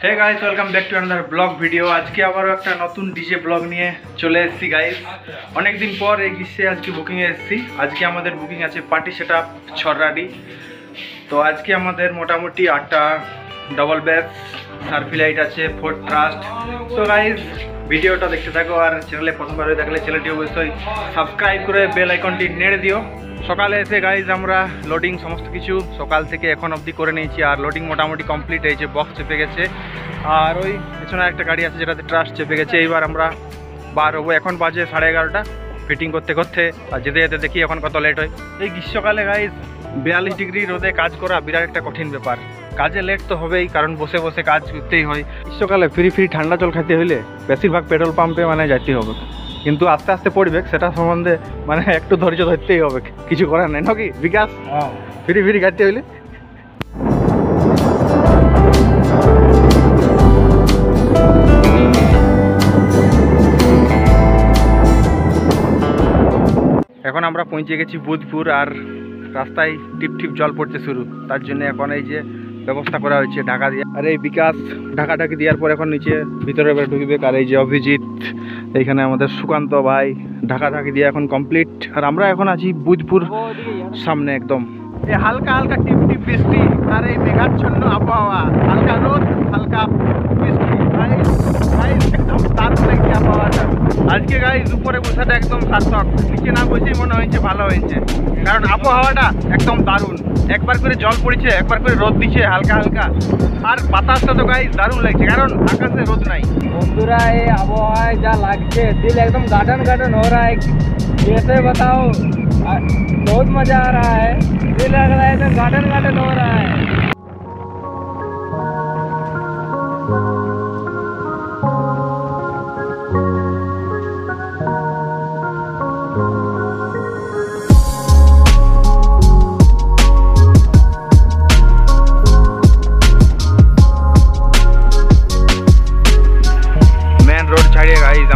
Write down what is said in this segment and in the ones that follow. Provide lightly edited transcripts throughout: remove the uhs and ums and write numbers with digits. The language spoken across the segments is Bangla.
Hey guys welcome back to another blog video. আজকে আবারও একটা নতুন ডিজে ব্লগ নিয়ে চলে এসেছি গাইস। অনেক দিন পর এই গ্রীষ্মে আজকে বুকিং এ এসেছি। আজকে আমাদের বুকিং আছে পার্টি সেটআপ ছড়রাডি। তো আজকে আমাদের মোটামুটি 8টা ডাবল বেস সার্ফি লাইট আছে, 4 ট্রাস্ট। তো গাইস ভিডিওটা দেখতে থাকো আর চ্যানেলে প্রথমবার হয়ে থাকলে চ্যানেলটি অবশ্যই সাবস্ক্রাইব করে বেল আইকনটি নেড়ে দিও। সকালে এসে গাইজ আমরা লোডিং সমস্ত কিছু সকাল থেকে এখন অবধি করে নিয়েছি আর লোডিং মোটামুটি কমপ্লিট হয়েছে। বক্স চেপে গেছে আর ওই পেছনে একটা গাড়ি আছে যেটাতে ট্রাস্ট চেপে গেছে। এইবার আমরা বার হবো। এখন বাজে 11:30 ফিটিং করতে করতে, আর যেতে যেতে দেখি এখন কত লেট হয়। এই গ্রীষ্মকালে গাইজ 42 ডিগ্রি রোদে কাজ করা বিরাট একটা কঠিন ব্যাপার। কাজে লেট তো হবেই, কারণ বসে বসে কাজ করতেই হয়। গ্রীষ্মকালে ফ্রি ঠান্ডা জল খেতে হইলে বেশিরভাগ পেট্রোল পাম্পে যেতে হবে, কিন্তু আস্তে আস্তে পড়বে সেটা সম্বন্ধে একটু ধৈর্য ধরতেই হবে, কিছু করার নেই নাকি বিকাশ। ফ্রি খাইতে হইলে এখন আমরা পৌঁছে গেছি বুধপুর আর রাস্তায় টিপ জল পড়তে শুরু। তার জন্য এখন এই যে ব্যবস্থা করা হয়েছে ঢাকা দিয়ে। আর এই বিকাশ ঢাকাঢাকি দেওয়ার পর এখন নিচে ভিতরে ঢুকবে। আর এই যে অভিজিৎ, এইখানে আমাদের সুকান্ত ভাই ঢাকাঢাকি দিয়ে এখন কমপ্লিট। আর আমরা এখন আছি বুধপুর সামনে একদম। এই হালকা হালকা টিপ বৃষ্টি আর এই মেঘাচ্ছন্ন আবহাওয়া, হালকা রোদ হালকা বৃষ্টি, একদম দারুণ লাগছে আবহাওয়াটা আজকে গাইজ। উপরে বসাটা একদম সার্থক, নিচে না বসেই মনে হয়েছে ভালো হয়েছে, কারণ আবহাওয়াটা একদম দারুণ। একবার করে জল পড়েছে, একবার করে রোদ দিচ্ছে হালকা হালকা, আর বাতাসটা তো গাইজ দারুণ লাগছে, কারণ আকাশে রোদ নাই। বন্ধুরা এই আবহাওয়ায় যা লাগছে, दिल एकदम गार्डन हो रहा है। कैसे बताओ, बहुत मजा आ रहा है, दिल लग रहा है एकदम गार्डन हो रहा है।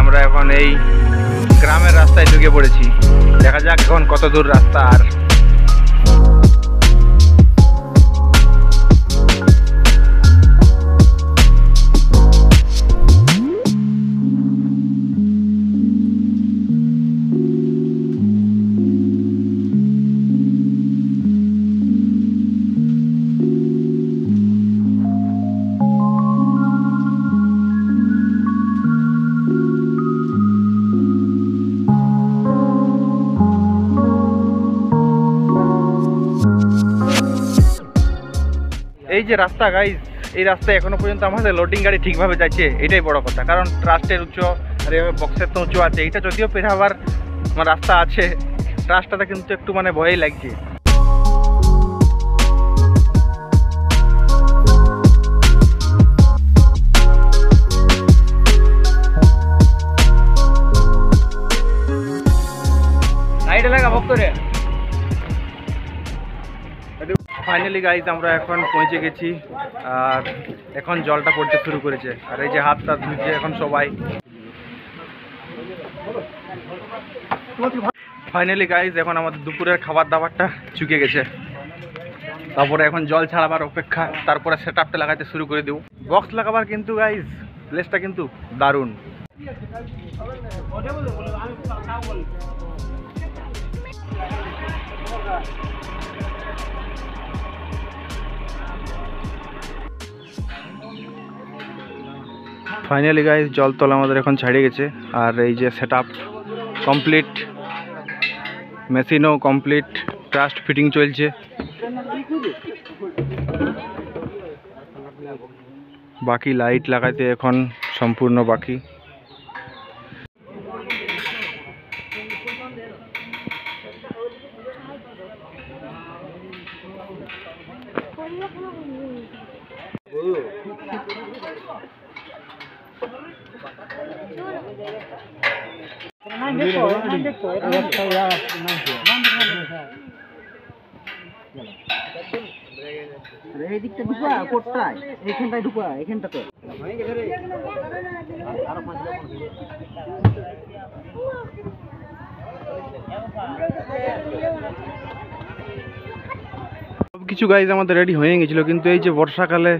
আমরা এখন এই গ্রামের রাস্তায় ঢুকে পড়েছি। দেখা যাক এখন কত দূর রাস্তা। আর এই যে রাস্তা গাইজ, এই রাস্তায় এখনো পর্যন্ত আমাদের লোডিং গাড়ি ঠিকভাবে যাচ্ছে, এটাই বড় কথা। কারণ ট্রাস্টের উঁচু আর বক্সের তো উঁচু আছে, এইটা যদিও পেরাবার রাস্তা আছে, ট্রাস্টটাতে কিন্তু একটু ভয়ই লাগছে। ফাইনালি গাইজ আমরা এখন পৌঁছে গেছি আর এখন জলটা পড়তে শুরু করেছে। আর এই যে হাতটা ধুচ্ছে এখন সবাই। ফাইনালি গাইজ এখন আমাদের দুপুরের খাবার দাবারটা চুকে গেছে। তারপরে এখন জল ছাড়াবার অপেক্ষা, তারপরে সেটআপটা লাগাতে শুরু করে দেবো। বক্স লাগাবার কিন্তু গাইজ প্লেসটা কিন্তু দারুণ। ফাইনালি গাইজ জলতল আমাদের এখন ছাড়িয়ে গেছে। আর এই যে সেটআপ কমপ্লিট, মেশিনও কমপ্লিট, ট্রাস্ট ফিটিং চলছে। বাকি লাইট লাগাইতে এখন সম্পূর্ণ বাকি। এদিকটা ঢুকা কোটটায়, এইখানটায় ঢুকা, এইখানটাতে সব কিছু গাইজ আমাদের রেডি হয়ে গেছিলো, কিন্তু এই যে বর্ষাকালে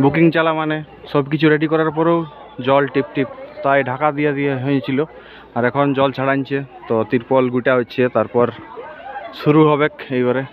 বুকিং চালা মানে সব কিছু রেডি করার পরেও জল টিপ টিপ, তাই ঢাকা দিয়ে হয়েছিল। আর এখন জল ছাড়াইছে, তো তিরপল গুটা হচ্ছে, তারপর শুরু হবে এইবারে।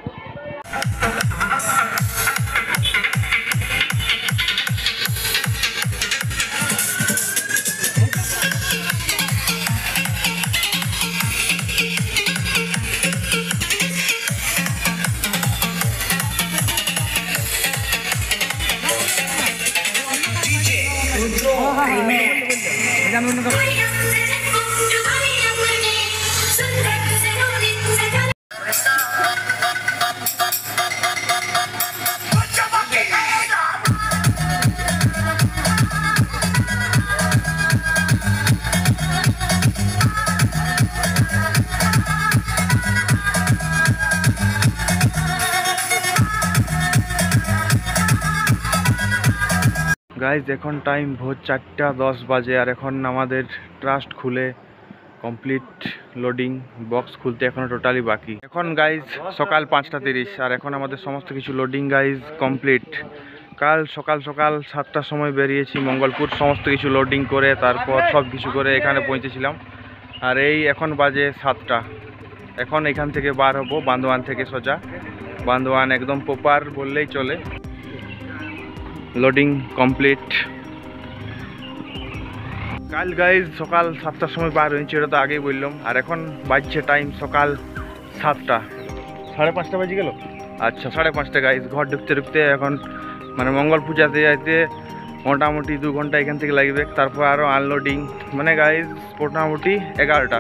গাইজ এখন টাইম ভোর 4:10 বাজে, আর এখন আমাদের ট্রাস্ট খুলে কমপ্লিট, লোডিং বক্স খুলতে এখনো টোটালি বাকি। এখন গাইজ সকাল 5:30, আর এখন আমাদের সমস্ত কিছু লোডিং গাইজ কমপ্লিট। কাল সকাল 7টার সময় বেরিয়েছি মঙ্গলপুর, সমস্ত কিছু লোডিং করে তারপর সব কিছু করে এখানে পৌঁছেছিলাম। আর এই এখন বাজে 7টা। এখন এখান থেকে বার হবো বান্দোয়ান থেকে সোজা, বান্দোয়ান একদম প্রপার বললেই চলে। Loading complete. কাল গাইজ সকাল 7টার সময় বার হয়েছে, এটা তো আগেই বললাম। আর এখন বাজছে টাইম সকাল 7টা, 5:30 বাজে গেল। আচ্ছা 5:30 গাইজ। ঘর ঢুকতে এখন মানে মঙ্গল পূজাতে যাইতে মোটামুটি 2 ঘন্টা এখান থেকে লাগবে, তারপর আরও আনলোডিং, মানে গাইজ মোটামুটি 11টা।